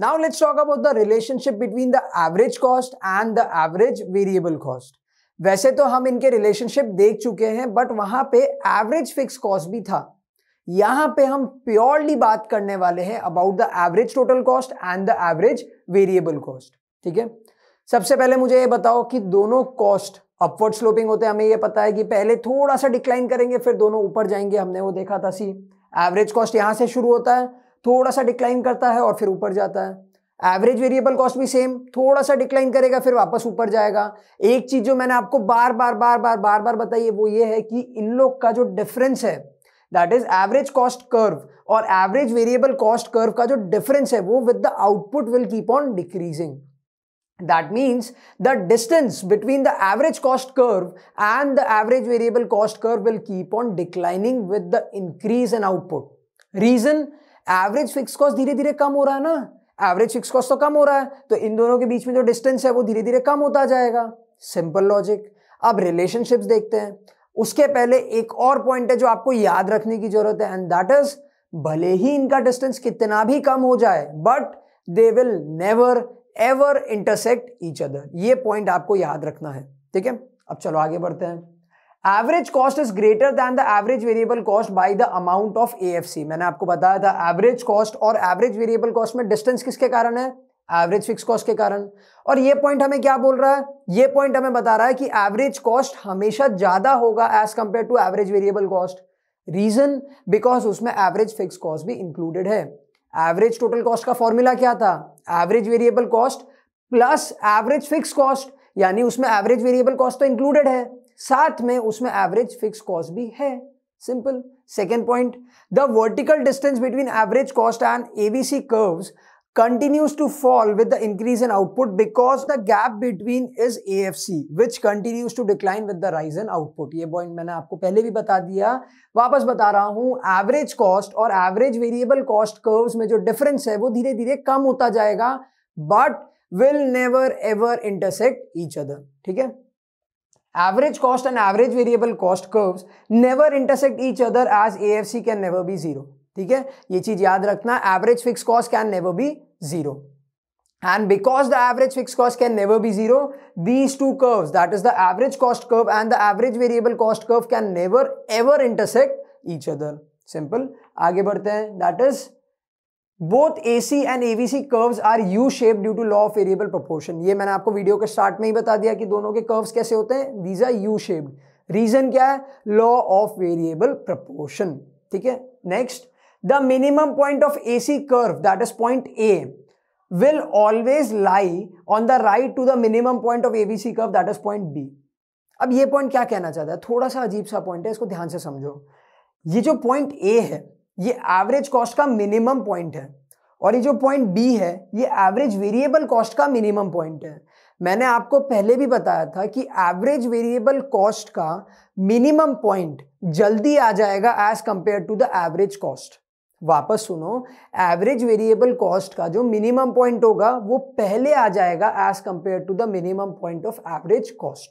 Now let's talk about the relationship between the average cost and the average variable cost. वैसे तो हम इनके relationship देख चुके हैं, बट वहां पे एवरेज फिक्स कॉस्ट भी था. यहां पे हम प्योरली बात करने वाले हैं about the average total cost and the average variable cost. ठीक है, सबसे पहले मुझे ये बताओ कि दोनों कॉस्ट अपवर्ड स्लोपिंग होते हैं. हमें ये पता है कि पहले थोड़ा सा डिक्लाइन करेंगे फिर दोनों ऊपर जाएंगे. हमने वो देखा था. सी एवरेज कॉस्ट यहां से शुरू होता है, थोड़ा सा डिक्लाइन करता है और फिर ऊपर जाता है. एवरेज वेरिएबल कॉस्ट भी सेम, थोड़ा सा डिक्लाइन करेगा फिर वापस ऊपर जाएगा. एक चीज जो मैंने आपको बार बार बताई है वो ये है कि इन लोग का जो डिफरेंस है, that is average cost curve और एवरेज वेरिएबल कॉस्ट कर्व का जो डिफरेंस है वो with the output will keep on decreasing. That means the distance between the average cost curve and the average variable cost curve will keep on declining with the increase in output. Reason? Average fixed cost धीरे धीरे कम हो रहा है ना. Average fixed cost तो कम हो रहा है, तो इन दोनों के बीच में जो डिस्टेंस है वो धीरे धीरे कम होता जाएगा. Simple logic. अब रिलेशनशिप्स देखते हैं. उसके पहले एक और पॉइंट है जो आपको याद रखने की जरूरत है, एंड दैट इज भले ही इनका डिस्टेंस कितना भी कम हो जाए but they will never ever intersect each other. ये पॉइंट आपको याद रखना है. ठीक है, अब चलो आगे बढ़ते हैं. Average cost is greater than the average variable cost by the amount of AFC. मैंने आपको बताया था एवरेज कॉस्ट और एवरेज वेरिएबल कॉस्ट में डिस्टेंस किसके कारण है? एवरेज फिक्स कॉस्ट के कारण. और ये पॉइंट हमें क्या बोल रहा है? ये पॉइंट हमें बता रहा है कि एवरेज कॉस्ट हमेशा ज्यादा होगा as compare to average variable cost. Reason? Because उसमें एवरेज फिक्स कॉस्ट भी इंक्लूडेड है. एवरेज टोटल कॉस्ट का फॉर्मूला क्या था? Average variable cost plus average fixed cost, यानी उसमें एवरेज वेरिएबल कॉस्ट तो इंक्लूडेड है, साथ में उसमें एवरेज फिक्स कॉस्ट भी है. Simple. Second point, the vertical distance between average cost and ABC curves continues to fall with the increase in output because the gap between is AFC which continues to decline with the rise in output. ये point मैंने आपको पहले भी बता दिया, वापस बता रहा हूं. एवरेज कॉस्ट और एवरेज वेरिएबल कॉस्ट कर्व्स में जो डिफरेंस है वो धीरे धीरे कम होता जाएगा but will never ever intersect each other. ठीक है, average cost and average variable cost curves never intersect each other as AFC can never be zero. ठीक है, ये चीज याद रखना. Average fixed cost can never be zero, and because the average fixed cost can never be zero, these two curves, that is the average cost curve and the average variable cost curve, can never ever intersect each other. Simple. आगे बढ़ते हैं. That is both AC and AVC curves are U-shaped due to law of variable proportion. ये मैंने आपको video के start में ही बता दिया कि दोनों के कर्व्स कैसे होते हैं. These are U-shaped. रीजन क्या है? Law of variable proportion. ठीक है. Next, the minimum point of AC curve, that is point A, will always lie on the right to the minimum point of ABC curve, that is point B. अब ये point क्या कहना चाहता है? थोड़ा सा अजीब सा पॉइंट है, इसको ध्यान से समझो. ये जो पॉइंट A है ये एवरेज कॉस्ट का मिनिमम पॉइंट है और ये जो पॉइंट B है ये एवरेज वेरिएबल कॉस्ट का मिनिमम पॉइंट है. मैंने आपको पहले भी बताया था कि एवरेज वेरिएबल कॉस्ट का मिनिमम पॉइंट जल्दी आ जाएगा as compare to the average cost. वापस सुनो, एवरेज वेरिएबल कॉस्ट का जो मिनिमम पॉइंट होगा वो पहले आ जाएगा as compare to the minimum point of average cost.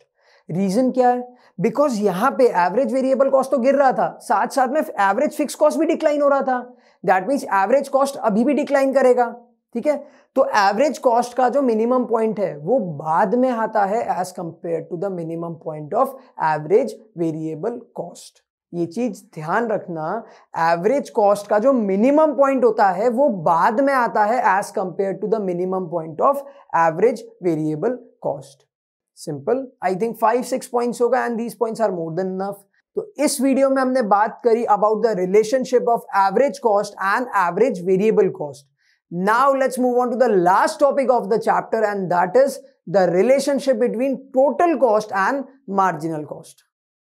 Reason क्या है? बिकॉज यहां पे एवरेज वेरिएबल कॉस्ट तो गिर रहा था, साथ साथ में एवरेज फिक्स कॉस्ट भी डिक्लाइन हो रहा था. दैट मीन्स एवरेज कॉस्ट अभी भी डिक्लाइन करेगा. ठीक है, तो एवरेज कॉस्ट का जो मिनिमम पॉइंट है वो बाद में आता है as compare to the minimum point of average variable cost. ये चीज ध्यान रखना, एवरेज कॉस्ट का जो मिनिमम पॉइंट होता है वो बाद में आता है as compare to the minimum point of average variable cost. Simple. I think 5-6 points होगा and these points are more than enough. तो इस वीडियो में हमने बात करी about the relationship of average cost and average variable cost. Now let's move on to the last topic of the chapter and that is the relationship between total cost and marginal cost.